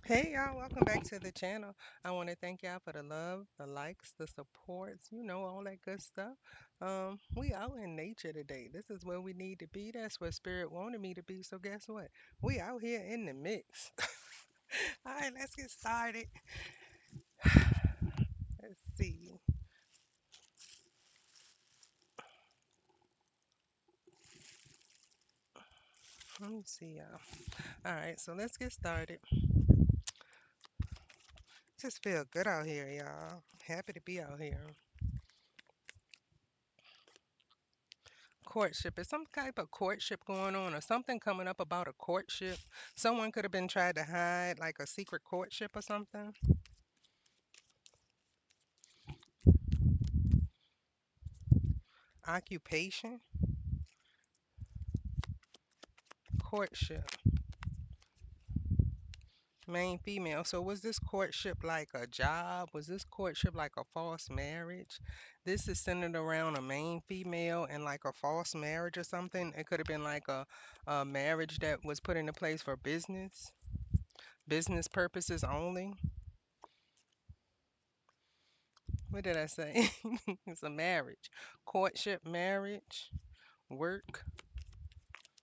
Hey y'all, welcome back to the channel. I want to thank y'all for the love, the likes, the supports, all that good stuff. We out in nature today. This is where we need to be. That's where spirit wanted me to be. So guess what? We out here in the mix. All right, let's get started. Let's see. Let me see y'all. All right, so let's get started. Just feel good out here, y'all. Happy to be out here. Courtship. Is some type of courtship going on or something coming up about a courtship? Someone could have been trying to hide like a secret courtship or something. Occupation, courtship, main female. So was this courtship like a job? Was this courtship like a false marriage? This is centered around a main female and like a false marriage or something. It could have been like a marriage that was put into place for business purposes only. What did I say? It's a marriage. Courtship, marriage, work.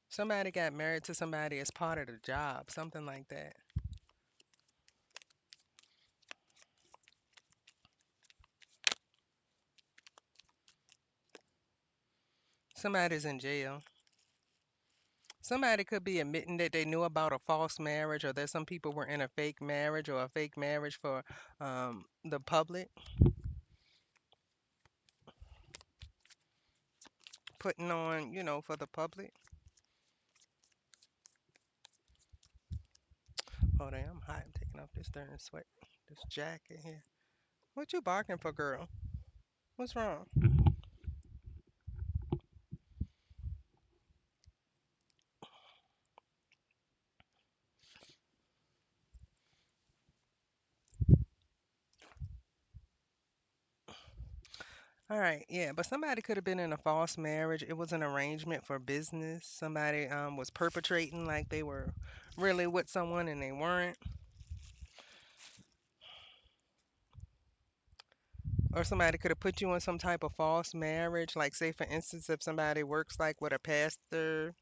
Somebody got married to somebody as part of the job, something like that. Somebody's in jail. Somebody could be admitting that they knew about a false marriage or that some people were in a fake marriage or a fake marriage for the public, putting on, for the public. Hold on, I'm hot. I'm taking off this darn sweat, this jacket here. What you barking for, girl? What's wrong? All right, yeah, but somebody could have been in a false marriage. It was an arrangement for business. Somebody was perpetrating like they were really with someone and they weren't. Or somebody could have put you in some type of false marriage. Like, say, for instance, if somebody works like with a pastor,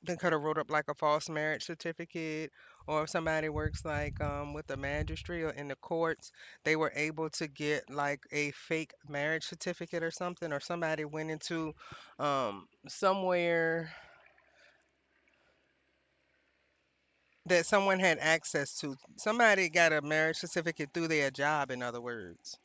they could have wrote up like a false marriage certificate. Or if somebody works like with the magistrate or in the courts, they were able to get like a fake marriage certificate or something. Or somebody went into somewhere that someone had access to. Somebody got a marriage certificate through their job, in other words.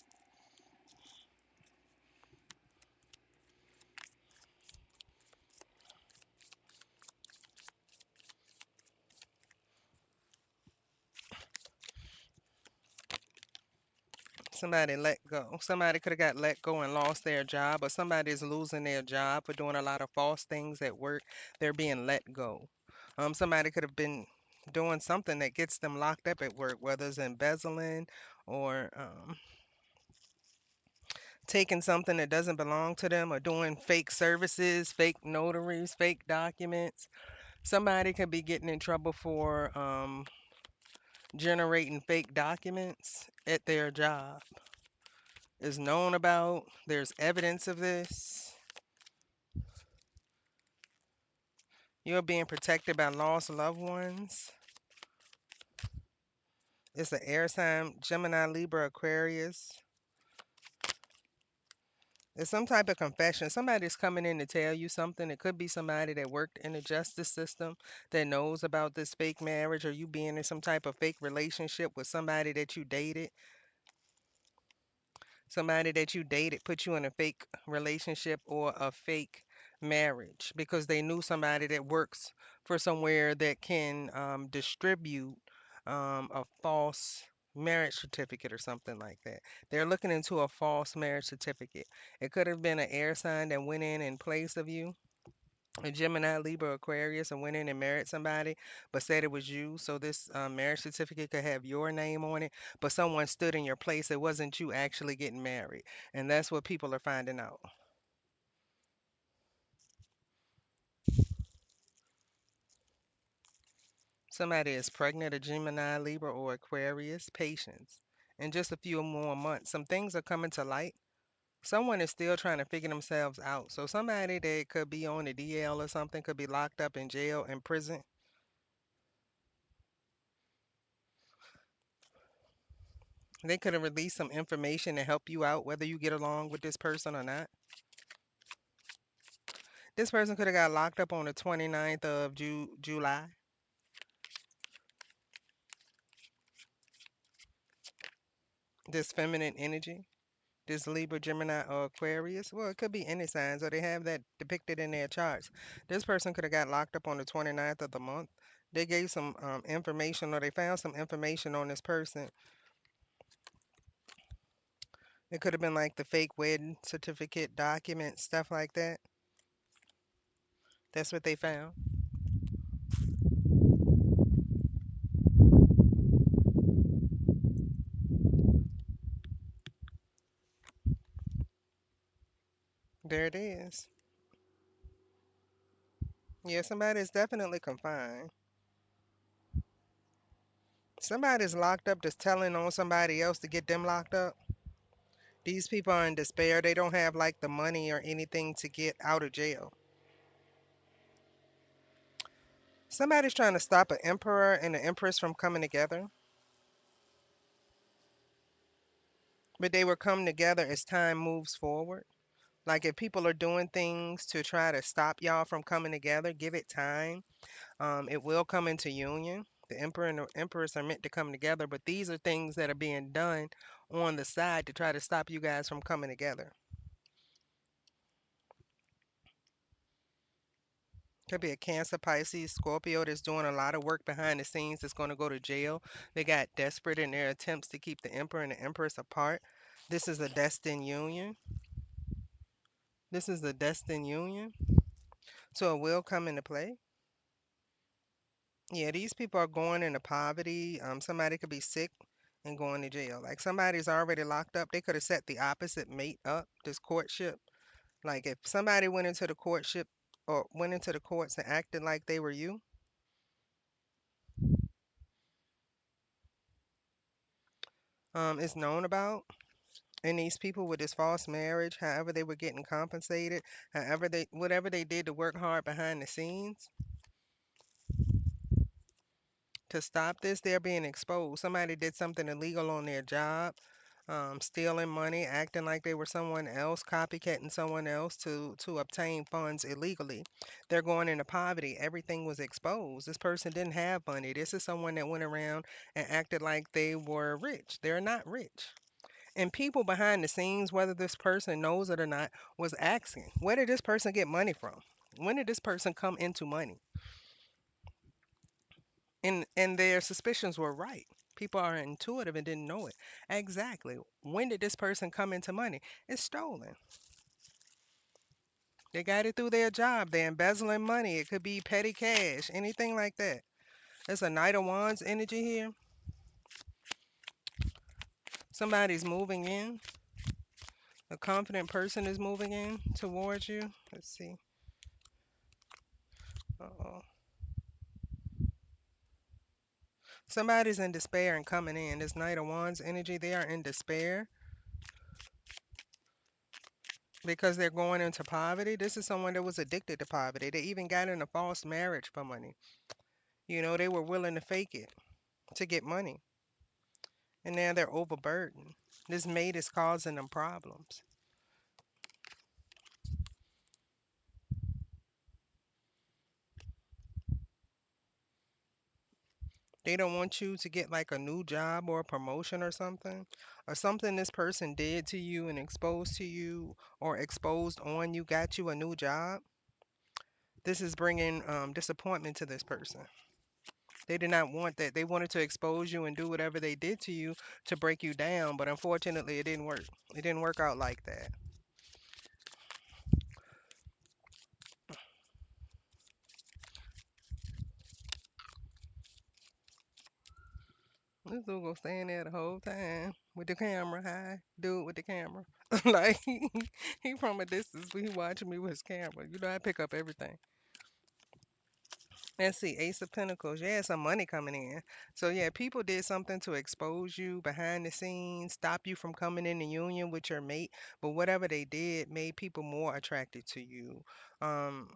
Somebody let go. Somebody could have got let go and lost their job, or somebody's losing their job for doing a lot of false things at work. They're being let go. Somebody could have been doing something that gets them locked up at work, whether it's embezzling or taking something that doesn't belong to them, or doing fake services, fake notaries, fake documents. Somebody could be getting in trouble for generating fake documents at their job. Is known about. There's evidence of this. You're being protected by lost loved ones. It's an air sign, Gemini, Libra, Aquarius. It's some type of confession. Somebody's coming in to tell you something. It could be somebody that worked in the justice system that knows about this fake marriage, or you being in some type of fake relationship with somebody that you dated. Somebody that you dated put you in a fake relationship or a fake marriage because they knew somebody that works for somewhere that can distribute a false marriage certificate or something like that. They're looking into a false marriage certificate. It could have been an air sign that went in place of you, a Gemini, Libra, Aquarius, and went in and married somebody, but said it was you. So this marriage certificate could have your name on it, but someone stood in your place. It wasn't you actually getting married, and that's what people are finding out. Somebody is pregnant, a Gemini, Libra, or Aquarius. Patience. In just a few more months, some things are coming to light. Someone is still trying to figure themselves out. So somebody that could be on a DL or something could be locked up in jail, in prison. They could have released some information to help you out, whether you get along with this person or not. This person could have got locked up on the 29th of July. This feminine energy, this Libra, Gemini, or Aquarius. Well, it could be any signs, or they have that depicted in their charts. This person could have got locked up on the 29th of the month. They gave some information, or they found some information on this person. It could have been like the fake wedding certificate, documents, stuff like that. That's what they found. There it is. Yeah, somebody is definitely confined. Somebody's locked up just telling on somebody else to get them locked up. These people are in despair. They don't have like the money or anything to get out of jail. Somebody's trying to stop an emperor and an empress from coming together, but they will come together as time moves forward. Like if people are doing things to try to stop y'all from coming together, give it time. It will come into union. The emperor and the empress are meant to come together, but these are things that are being done on the side to try to stop you guys from coming together. Could be a Cancer, Pisces, Scorpio that's doing a lot of work behind the scenes that's going to go to jail. They got desperate in their attempts to keep the emperor and the empress apart. This is a destined union. This is a destined union. So it will come into play. Yeah, these people are going into poverty. Somebody could be sick and going to jail. Like somebody's already locked up. They could have set the opposite mate up, this courtship. Like if somebody went into the courtship or went into the courts and acted like they were you, it's known about. And these people with this false marriage, however they were getting compensated, however they, whatever they did to work hard behind the scenes to stop this, they're being exposed. Somebody did something illegal on their job, stealing money, acting like they were someone else, copycatting someone else to obtain funds illegally. They're going into poverty. Everything was exposed. This person didn't have money. This is someone that went around and acted like they were rich. They're not rich. And people behind the scenes, whether this person knows it or not, was asking, where did this person get money from? When did this person come into money? And their suspicions were right. People are intuitive and didn't know it. Exactly. When did this person come into money? It's stolen. They got it through their job. They're embezzling money. It could be petty cash, anything like that. There's a Knight of Wands energy here. Somebody's moving in. A confident person is moving in towards you. Let's see. Uh-oh. Somebody's in despair and coming in. This Knight of Wands energy, they are in despair because they're going into poverty. This is someone that was addicted to poverty. They even got in a false marriage for money. You know, they were willing to fake it to get money. And now they're overburdened. This mate is causing them problems. They don't want you to get like a new job or a promotion or something this person did to you and exposed to you or exposed on you got you a new job. This is bringing disappointment to this person. They did not want that. They wanted to expose you and do whatever they did to you to break you down, but unfortunately, it didn't work. It didn't work out like that. This dude gonna stand there the whole time with the camera high. Dude with the camera, like he from a distance, but he watching me with his camera. You know, I pick up everything. Let's see, Ace of Pentacles. Yeah, some money coming in. So yeah, people did something to expose you behind the scenes, stop you from coming into union with your mate. But whatever they did made people more attracted to you. Um,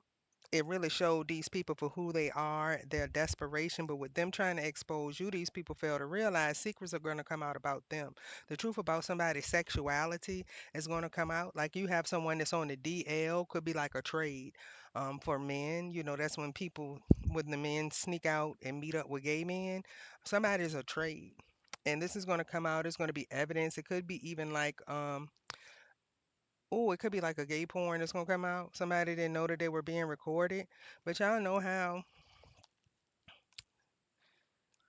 it really showed these people for who they are, their desperation. But with them trying to expose you, these people fail to realize secrets are going to come out about them. The truth about somebody's sexuality is going to come out. Like you have someone that's on the DL, could be like a trade. For men, that's when the men sneak out and meet up with gay men. Somebody's a trade. And this is going to come out. It's going to be evidence. It could be even like, oh, it could be like a gay porn that's going to come out. Somebody didn't know that they were being recorded. But y'all know how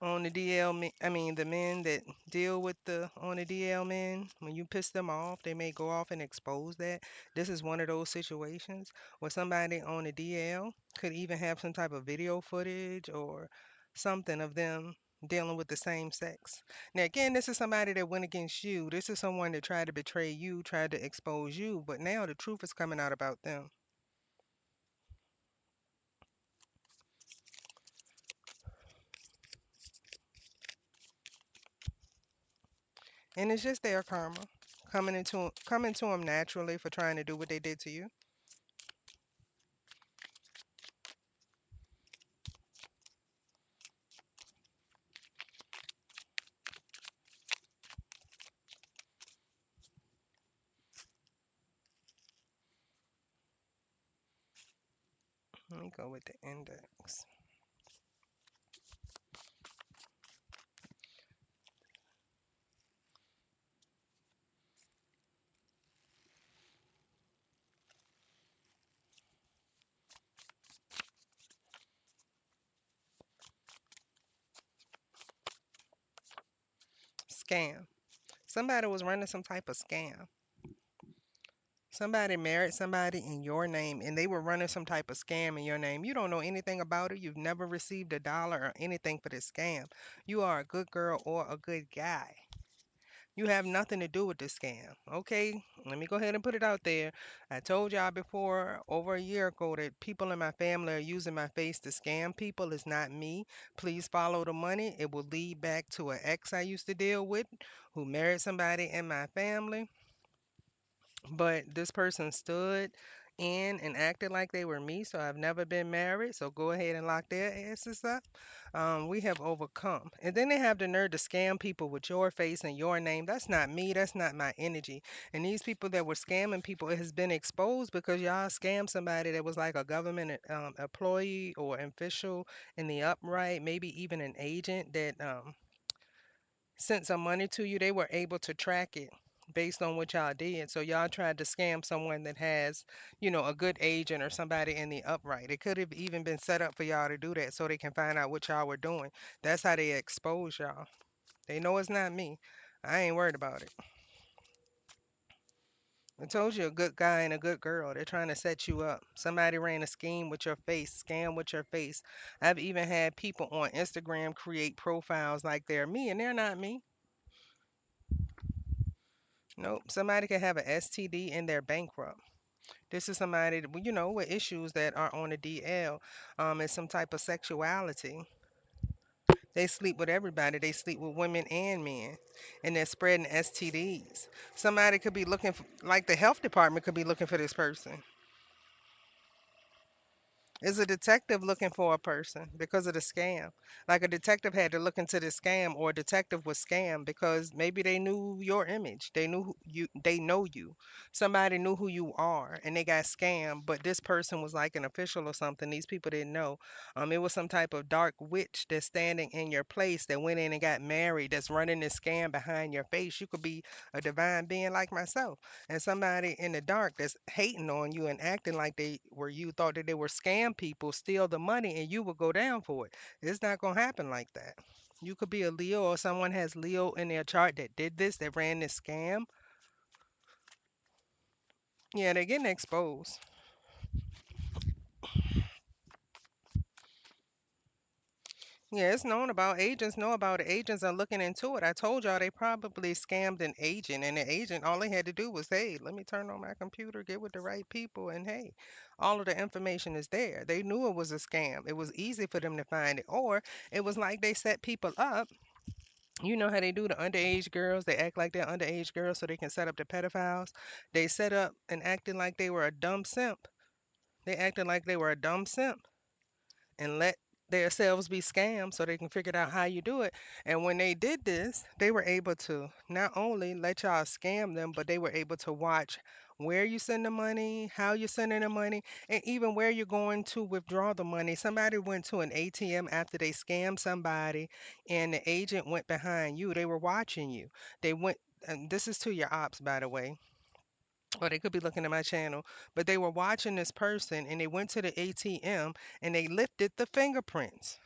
on the DL, I mean, the men that deal with the on the DL men, when you piss them off, they may go off and expose that. This is one of those situations where somebody on the DL could even have some type of video footage or something of them dealing with the same sex. Now, again, this is somebody that went against you. This is someone that tried to betray you, tried to expose you, but now the truth is coming out about them. And it's just their karma coming to them naturally for trying to do what they did to you. Let me go with the index. Scam. Somebody was running some type of scam. Somebody married somebody in your name and they were running some type of scam in your name. You don't know anything about it. You've never received a dollar or anything for this scam. You are a good girl or a good guy. You have nothing to do with this scam. Okay, let me go ahead and put it out there. I told y'all before over a year ago that people in my family are using my face to scam people. It's not me. Please follow the money. It will lead back to an ex I used to deal with who married somebody in my family. But this person stood in and acted like they were me, so I've never been married. So go ahead and lock their asses up. We have overcome. And then they have the nerve to scam people with your face and your name. That's not me. That's not my energy. And these people that were scamming people, it has been exposed because y'all scammed somebody that was like a government employee or official in the upright, maybe even an agent that sent some money to you. They were able to track it based on what y'all did. So y'all tried to scam someone that has, a good agent or somebody in the upright. It could have even been set up for y'all to do that so they can find out what y'all were doing. That's how they expose y'all. They know it's not me. I ain't worried about it. I told you a good guy and a good girl. They're trying to set you up. Somebody ran a scheme with your face, scam with your face. I've even had people on Instagram create profiles like they're me and they're not me. Nope. Somebody could have an STD and they're bankrupt. This is somebody, with issues that are on the DL, and some type of sexuality. They sleep with everybody. They sleep with women and men, and they're spreading STDs. Somebody could be looking for, like the health department could be looking for this person. Is a detective looking for a person because of the scam? Like a detective had to look into the scam, or a detective was scammed because maybe they knew your image. They knew they know you. Somebody knew who you are and they got scammed, but this person was like an official or something. These people didn't know. It was some type of dark witch that's standing in your place that went in and got married, that's running this scam behind your face. You could be a divine being like myself, and somebody in the dark that's hating on you and acting like they were you, thought that they were scam people, steal the money, and you would go down for it. It's not gonna happen like that. You could be a Leo, or someone has Leo in their chart that did this, that ran this scam. Yeah, they're getting exposed. Yeah, it's known about. Agents know about it. Agents are looking into it. I told y'all they probably scammed an agent, and the agent, all they had to do was, hey, let me turn on my computer, get with the right people, and hey, all of the information is there. They knew it was a scam. It was easy for them to find it. Or it was like they set people up. You know how they do the underage girls? They act like they're underage girls so they can set up the pedophiles. They set up and acted like they were a dumb simp. They acted like they were a dumb simp and let themselves be scammed so they can figure out how you do it. And when they did this, they were able to not only let y'all scam them, but they were able to watch where you send the money, how you're sending the money, and even where you're going to withdraw the money. Somebody went to an ATM after they scammed somebody, and the agent went behind you. They were watching you. They went, and this is to your ops, by the way, or they could be looking at my channel, but they were watching this person and they went to the ATM and they lifted the fingerprints.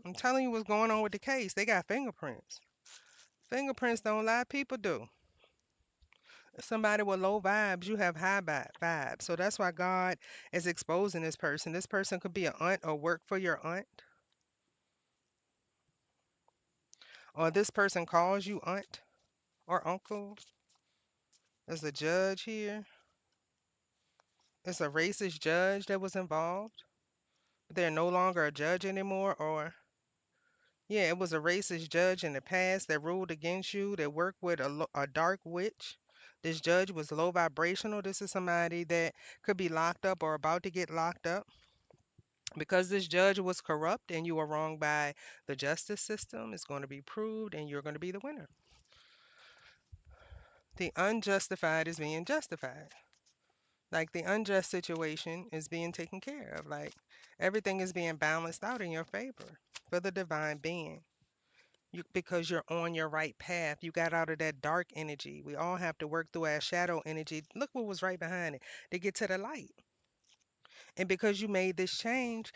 I'm telling you what's going on with the case. They got fingerprints. Fingerprints don't lie, people do. Somebody with low vibes, you have high vibes. So that's why God is exposing this person. This person could be an aunt or work for your aunt, or this person calls you aunt or uncle. There's a judge here. It's a racist judge that was involved. They're no longer a judge anymore, or yeah, it was a racist judge in the past that ruled against you, that worked with a dark witch. This judge was low vibrational. This is somebody that could be locked up or about to get locked up. Because this judge was corrupt and you were wronged by the justice system, it's going to be proved and you're going to be the winner. The unjustified is being justified. Like the unjust situation is being taken care of. Like everything is being balanced out in your favor for the divine being. Because you're on your right path. You got out of that dark energy. We all have to work through our shadow energy. Look what was right behind it to get to the light. And because you made this change,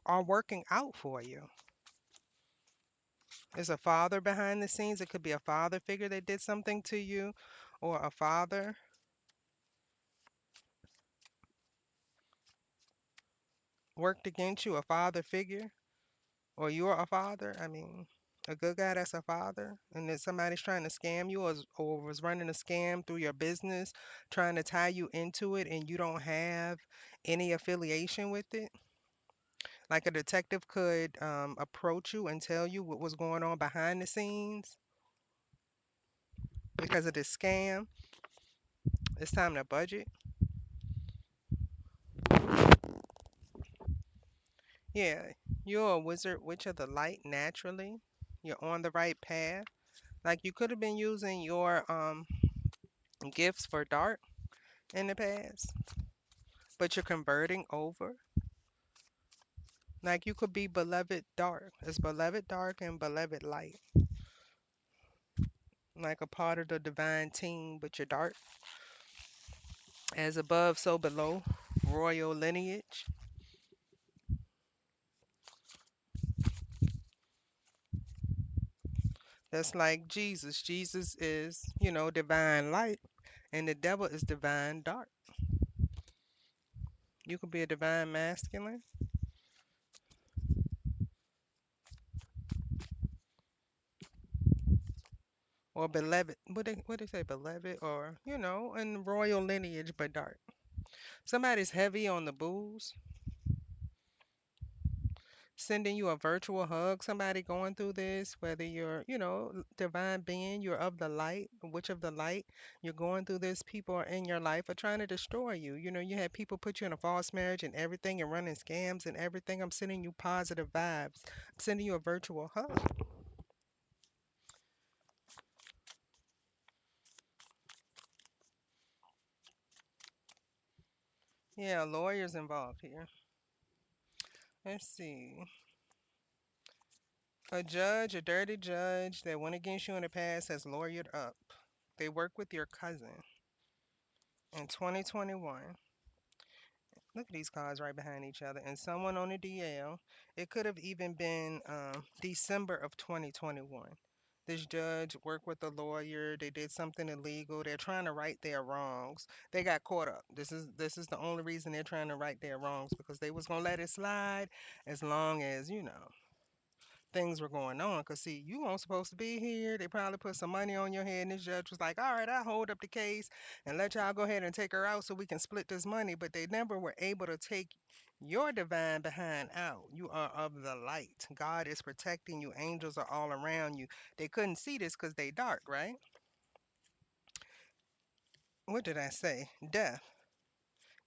are working out for you. There's a father behind the scenes. It could be a father figure that did something to you, or a father worked against you, a father figure, or you're a father. I mean, a good guy that's a father, and then somebody's trying to scam you, or was running a scam through your business, trying to tie you into it, and you don't have any affiliation with it. Like a detective could approach you and tell you what was going on behind the scenes because of this scam. It's time to budget. Yeah, you're a wizard, witch of the light naturally. You're on the right path. Like you could have been using your gifts for dark in the past, but you're converting over. Like you could be beloved dark. It's beloved dark and beloved light. Like a part of the divine team, but you're dark. As above, so below. Royal lineage. That's like Jesus. Jesus is, divine light, and the devil is divine dark. You could be a divine masculine or beloved. What they say, beloved, or in royal lineage but dark. Somebody's heavy on the booze, sending you a virtual hug. Somebody going through this, whether you're, divine being, you're of the light, witch of the light. You're going through this. People are in your life are trying to destroy you. You had people put you in a false marriage and everything, and running scams and everything. I'm sending you positive vibes. I'm sending you a virtual hug. Yeah, lawyers involved here. Let's see. A judge, a dirty judge that went against you in the past has lawyered up. They work with your cousin in 2021. Look at these cards right behind each other. And someone on the DL. It could have even been December of 2021. This judge worked with a lawyer. They did something illegal. They're trying to right their wrongs. They got caught up. This is the only reason they're trying to right their wrongs because they was gonna let it slide as long as things were going on. Cause see, you weren't supposed to be here. They probably put some money on your head, and this judge was like, "All right, I'll hold up the case and let y'all go ahead and take her out so we can split this money." But they never were able to take your divine behind out. You are of the light. God is protecting you. Angels are all around you. They couldn't see this because they dark, right? What did I say? Death.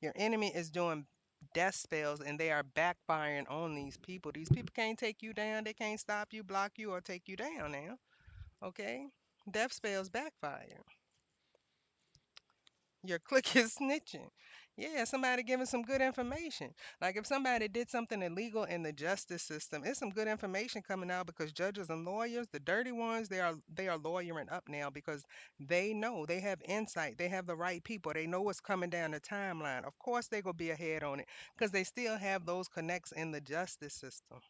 Your enemy is doing death spells and they are backfiring on these people. These people can't take you down. They can't stop you, block you, or take you down now. Okay? Death spells backfire. Your click is snitching. Yeah, somebody giving some good information. Like if somebody did something illegal in the justice system, it's some good information coming out because judges and lawyers, the dirty ones, they are lawyering up now because they know they have insight. They have the right people. They know what's coming down the timeline. Of course, they gonna be ahead on it because they still have those connects in the justice system.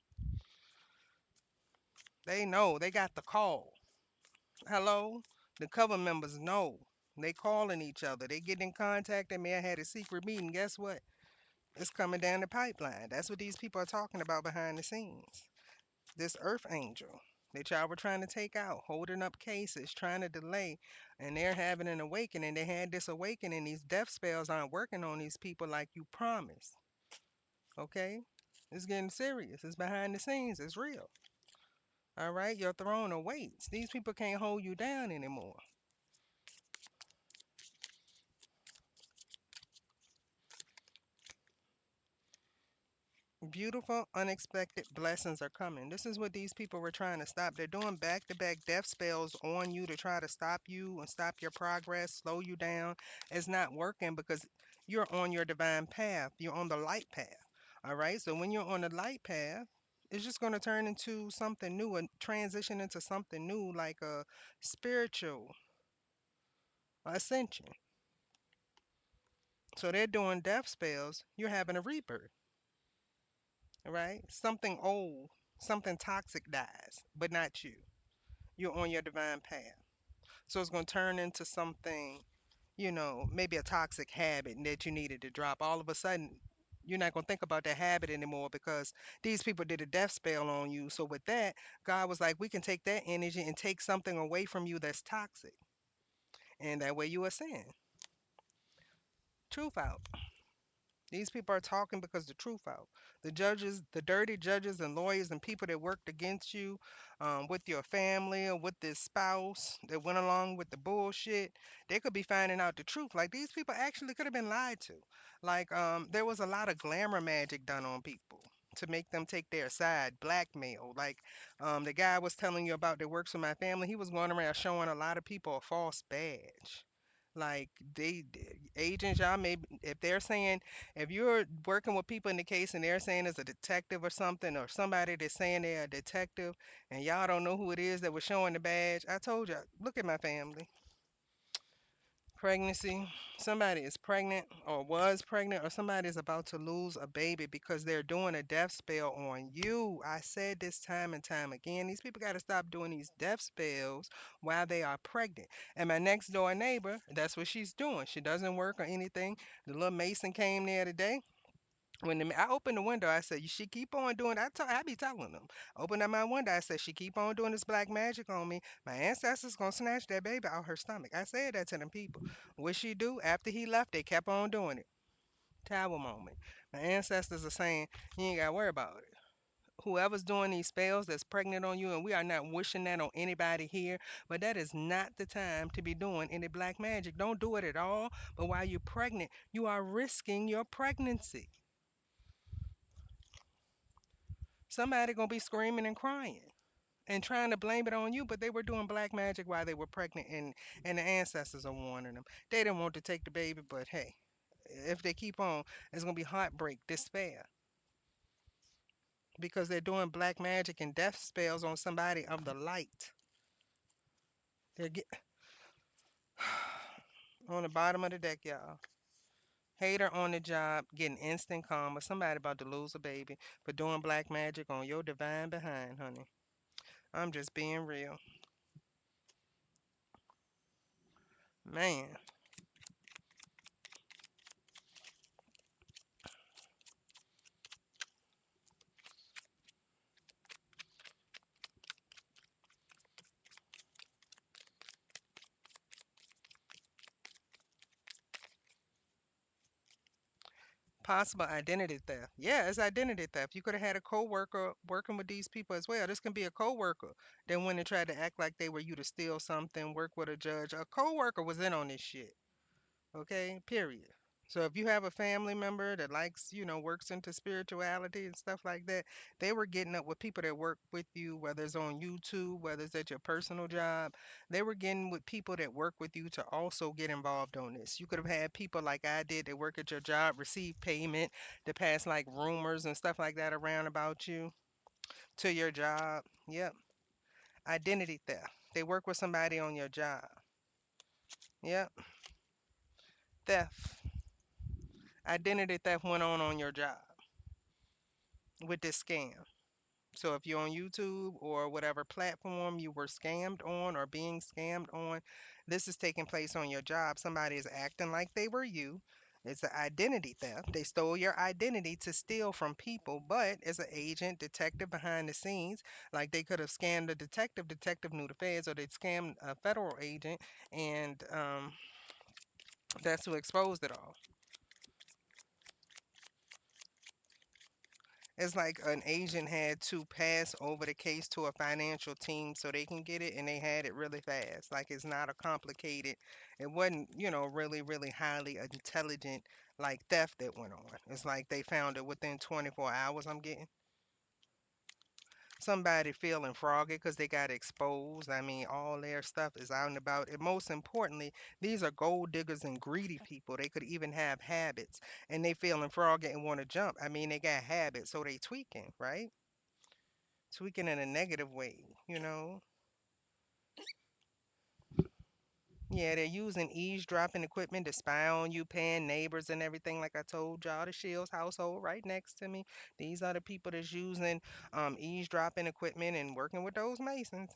They know they got the call. Hello? The cover members know. They calling each other. They get in contact. They may have had a secret meeting. Guess what? It's coming down the pipeline. That's what these people are talking about behind the scenes. This earth angel that y'all were trying to take out, holding up cases, trying to delay, and they're having an awakening. They had this awakening. These death spells aren't working on these people like you promised. Okay? It's getting serious. It's behind the scenes. It's real. All right? Your throne awaits. These people can't hold you down anymore. Beautiful, unexpected blessings are coming. This is what these people were trying to stop. They're doing back to back death spells on you to try to stop you and stop your progress, slow you down. It's not working because you're on your divine path. You're on the light path. All right. So when you're on the light path, it's just going to turn into something new and transition into something new, like a spiritual ascension. So they're doing death spells. You're having a rebirth. Right? Something old, something toxic dies, but not you. You're on your divine path. So it's going to turn into something, maybe a toxic habit that you needed to drop. All of a sudden, you're not going to think about that habit anymore because these people did a death spell on you. So with that, God was like, we can take that energy and take something away from you that's toxic. And that way you ascend. Truth out. These people are talking because the truth out. The judges, the dirty judges and lawyers and people that worked against you, with your family or with this spouse that went along with the bullshit, they could be finding out the truth. Like these people actually could have been lied to. Like there was a lot of glamour magic done on people to make them take their side, blackmail. Like the guy was telling you about that works for my family. He was going around showing a lot of people a false badge. Like agents, y'all may if they're saying if you're working with people in the case and they're saying it's a detective or something, or somebody that's saying they're a detective and y'all don't know who it is that was showing the badge, I told you, look at my family. Pregnancy, somebody is pregnant or was pregnant, or somebody is about to lose a baby because they're doing a death spell on you. I said this time and time again. These people got to stop doing these death spells while they are pregnant. And my next door neighbor, that's what she's doing. She doesn't work or anything. The little Mason came there today. I opened the window, I said, "She keep on doing." I be telling them. Open up my window, I said, "She keep on doing this black magic on me. My ancestors gonna snatch that baby out her stomach." I said that to them people. What she do after he left? They kept on doing it. Tower moment. My ancestors are saying you ain't gotta worry about it. Whoever's doing these spells that's pregnant on you, and we are not wishing that on anybody here, but that is not the time to be doing any black magic. Don't do it at all. But while you're pregnant, you are risking your pregnancy. Somebody gonna be screaming and crying and trying to blame it on you, but they were doing black magic while they were pregnant, and the ancestors are warning them. They didn't want to take the baby, but hey, if they keep on, it's gonna be heartbreak, despair, because they're doing black magic and death spells on somebody of the light. They're get on the bottom of the deck, y'all. Hater on the job, getting instant karma. Somebody about to lose a baby for doing black magic on your divine behind, honey. I'm just being real. Man, possible identity theft. Yeah, it's identity theft. You could have had a coworker working with these people as well. This can be a coworker that went and tried to act like they were you to steal something, work with a judge. A coworker was in on this shit. Okay, period. So if you have a family member that likes, works into spirituality and stuff like that, they were getting up with people that work with you, whether it's on YouTube, whether it's at your personal job. They were getting with people that work with you to also get involved on this. You could have had people like I did that work at your job receive payment to pass like rumors and stuff like that around about you to your job. Yep. Identity theft. They work with somebody on your job. Yep. Theft. Identity theft went on your job with this scam. So if you're on YouTube or whatever platform you were scammed on or being scammed on, this is taking place on your job. Somebody is acting like they were you. It's an identity theft. They stole your identity to steal from people, but as an agent, detective behind the scenes, like they could have scammed a detective, detective knew the feds, or they'd scammed a federal agent, and that's who exposed it all. It's like an agent had to pass over the case to a financial team so they can get it, and they had it really fast. Like it's not a complicated, it wasn't, really, really highly intelligent like theft that went on. It's like they found it within 24 hours, I'm getting. Somebody feeling froggy because they got exposed. I mean, all their stuff is out and about. And most importantly, these are gold diggers and greedy people. They could even have habits, and they feeling froggy and want to jump. I mean, they got habits, so they tweaking, right? Tweaking in a negative way. Yeah, they're using eavesdropping equipment to spy on you, paying neighbors and everything. Like I told y'all, the Shields household right next to me. These are the people that's using eavesdropping equipment and working with those Masons.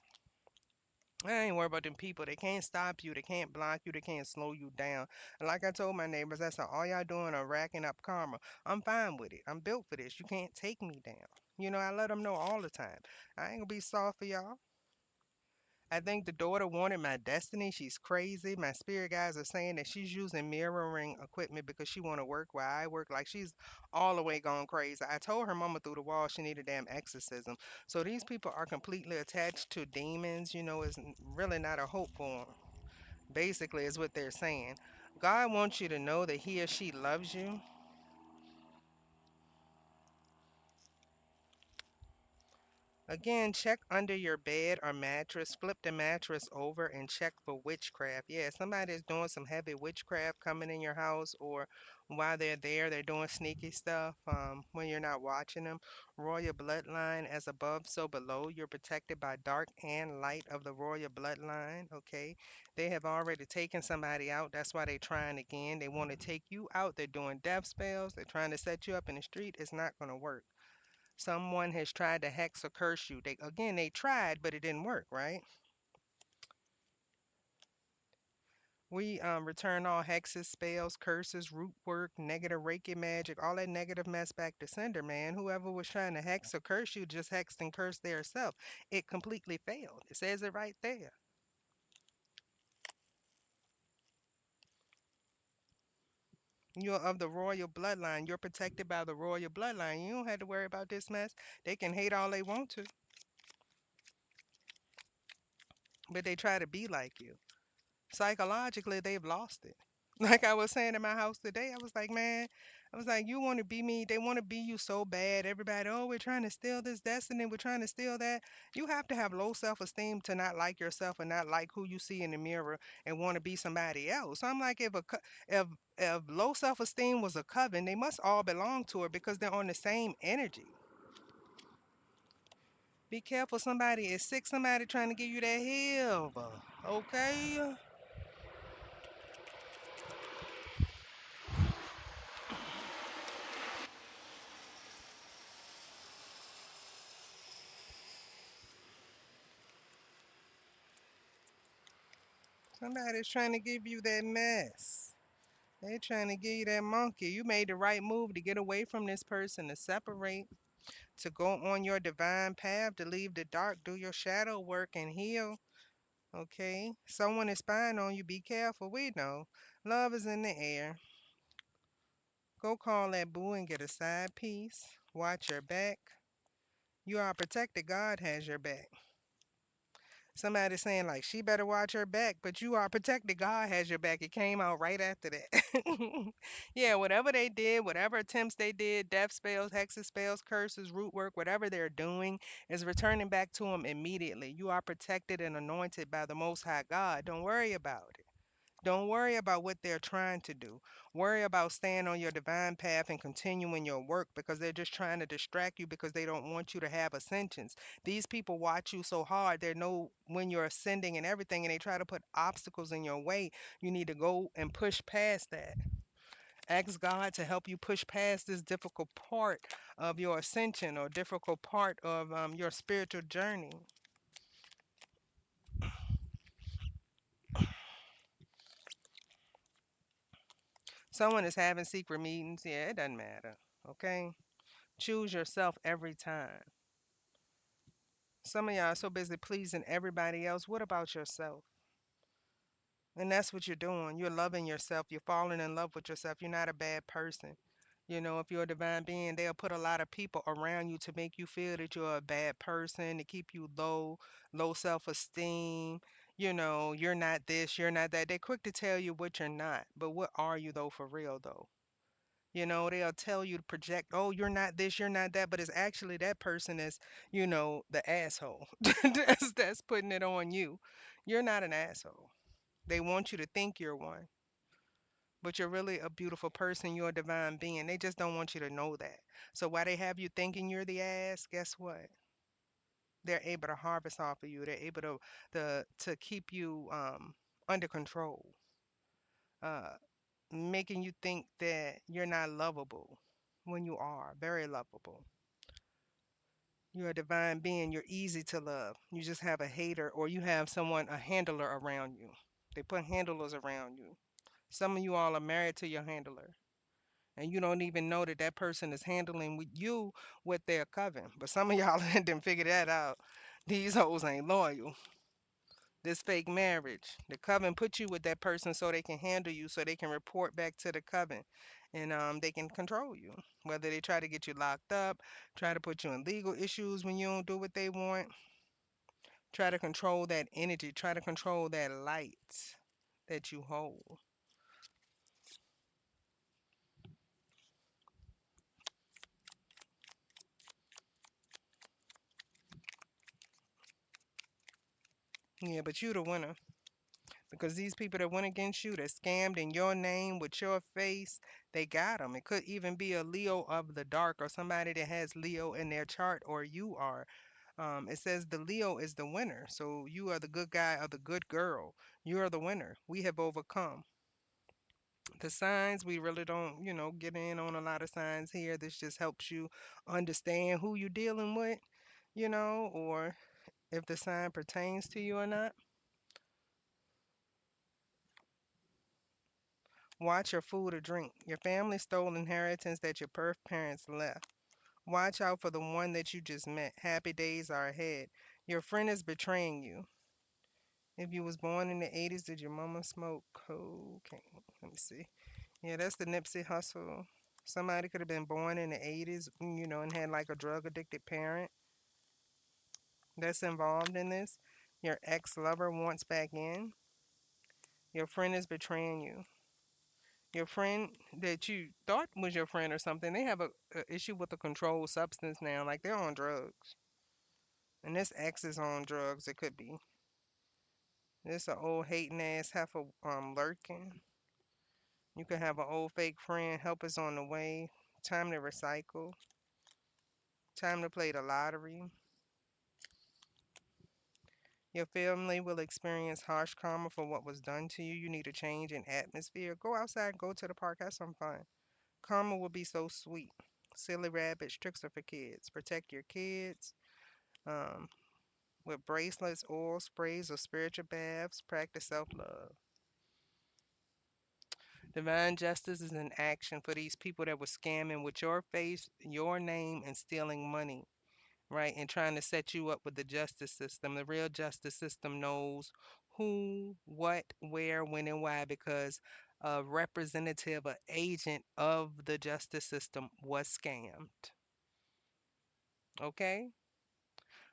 I ain't worried about them people. They can't stop you. They can't block you. They can't slow you down. And like I told my neighbors, I said, all y'all doing are racking up karma. I'm fine with it. I'm built for this. You can't take me down. I let them know all the time. I ain't gonna be soft for y'all. I think the daughter wanted my destiny. She's crazy. My spirit guides are saying that she's using mirroring equipment because she want to work where I work. Like she's all the way gone crazy. I told her mama through the wall she needed a damn exorcism. So these people are completely attached to demons. Is really not a hope for them. Basically, is what they're saying. God wants you to know that he or she loves you. Again, check under your bed or mattress. Flip the mattress over and check for witchcraft. Yeah, somebody is doing some heavy witchcraft coming in your house, or while they're there, they're doing sneaky stuff when you're not watching them. Royal bloodline, as above, so below. You're protected by dark and light of the royal bloodline. Okay, they have already taken somebody out. That's why they're trying again. They want to take you out. They're doing death spells. They're trying to set you up in the street. It's not going to work. Someone has tried to hex or curse you. They tried, but it didn't work, right? We return all hexes, spells, curses, root work, negative Reiki magic, all that negative mess back to sender, man. Whoever was trying to hex or curse you just hexed and cursed their self. It completely failed. It says it right there. You're of the royal bloodline. You're protected by the royal bloodline. You don't have to worry about this mess. They can hate all they want to, but they try to be like you. Psychologically they've lost it. Like I was saying in my house today, I was like, man, I was like, you want to be me, they want to be you so bad. Everybody, oh, we're trying to steal this destiny, we're trying to steal that. You have to have low self-esteem to not like yourself and not like who you see in the mirror and want to be somebody else. So I'm like, if low self-esteem was a coven, they must all belong to her because they're on the same energy. Be careful, somebody is sick, somebody trying to give you that help. Okay. Somebody's trying to give you that mess. They trying to give you that monkey. You made the right move to get away from this person, to separate, to go on your divine path, to leave the dark, do your shadow work and heal. Okay? Someone is spying on you. Be careful. We know. Love is in the air. Go call that boo and get a side piece. Watch your back. You are protected. God has your back. Somebody saying like she better watch her back, but you are protected. God has your back. It came out right after that. Yeah, whatever they did, whatever attempts they did, death spells, hexes, spells, curses, root work, whatever they're doing is returning back to them immediately. You are protected and anointed by the Most High God. Don't worry about it. Don't worry about what they're trying to do. Worry about staying on your divine path and continuing your work because they're just trying to distract you because they don't want you to have ascensions. These people watch you so hard, they know when you're ascending and everything, and they try to put obstacles in your way. You need to go and push past that. Ask God to help you push past this difficult part of your ascension or difficult part of your spiritual journey. Someone is having secret meetings. Yeah, it doesn't matter. Okay? Choose yourself every time. Some of y'all are so busy pleasing everybody else. What about yourself? And that's what you're doing. You're loving yourself. You're falling in love with yourself. You're not a bad person. You know, if you're a divine being, they'll put a lot of people around you to make you feel that you're a bad person, to keep you low, low self-esteem. You know, you're not this, you're not that. They're quick to tell you what you're not. But what are you, though, for real, though? You know, they'll tell you to project, oh, you're not this, you're not that, but it's actually that person is, the asshole. That's putting it on you. You're not an asshole. They want you to think you're one, but you're really a beautiful person. You're a divine being. They just don't want you to know that. So while they have you thinking you're the ass, guess what? They're able to harvest off of you. They're able to keep you under control, uh, making you think that you're not lovable when you are very lovable. You're a divine being. You're easy to love. You just have a hater or you have someone, a handler around you. They put handlers around you. Some of you all are married to your handler. And you don't even know that that person is handling with you with their coven. But some of y'all didn't figure that out. These hoes ain't loyal. This fake marriage. The coven put you with that person so they can handle you, so they can report back to the coven, and they can control you. Whether they try to get you locked up, try to put you in legal issues when you don't do what they want, try to control that energy, try to control that light that you hold. Yeah, but you the winner. Because these people that went against you, that scammed in your name with your face, they got them. It could even be a Leo of the dark or somebody that has Leo in their chart, or you are. It says the Leo is the winner. So you are the good guy or the good girl. You are the winner. We have overcome. The signs, we really don't, get in on a lot of signs here. This just helps you understand who you're dealing with, or if the sign pertains to you or not. Watch your food or drink. Your family stole inheritance that your birth parents left. Watch out for the one that you just met. Happy days are ahead. Your friend is betraying you. If you was born in the 80s, did your mama smoke cocaine? Let me see. Yeah, that's the Nipsey Hussle. Somebody could have been born in the 80s, and had like a drug addicted parent that's involved in this. Your ex lover wants back in. Your friend is betraying you. Your friend that you thought was your friend or something, they have a issue with a controlled substance now, like they're on drugs. And this ex is on drugs, it could be. This a old hating ass heifer lurking. You could have an old fake friend, help is on the way. Time to recycle. Time to play the lottery. Your family will experience harsh karma for what was done to you. You need a change in atmosphere. Go outside, go to the park, have some fun. Karma will be so sweet. Silly rabbits, tricks are for kids. Protect your kids. Um, with bracelets, oil sprays, or spiritual baths. Practice self-love. Divine justice is an action for these people that were scamming with your face, your name, and stealing money, right? And trying to set you up with the justice system. The real justice system knows who, what, where, when, and why because a representative, an agent of the justice system was scammed. Okay?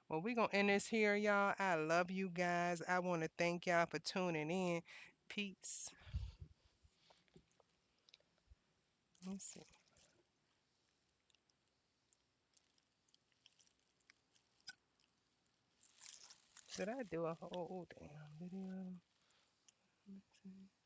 Well, we're going to end this here, y'all. I love you guys. I want to thank y'all for tuning in. Peace. Let me see. Did I do a whole damn video? Let me see.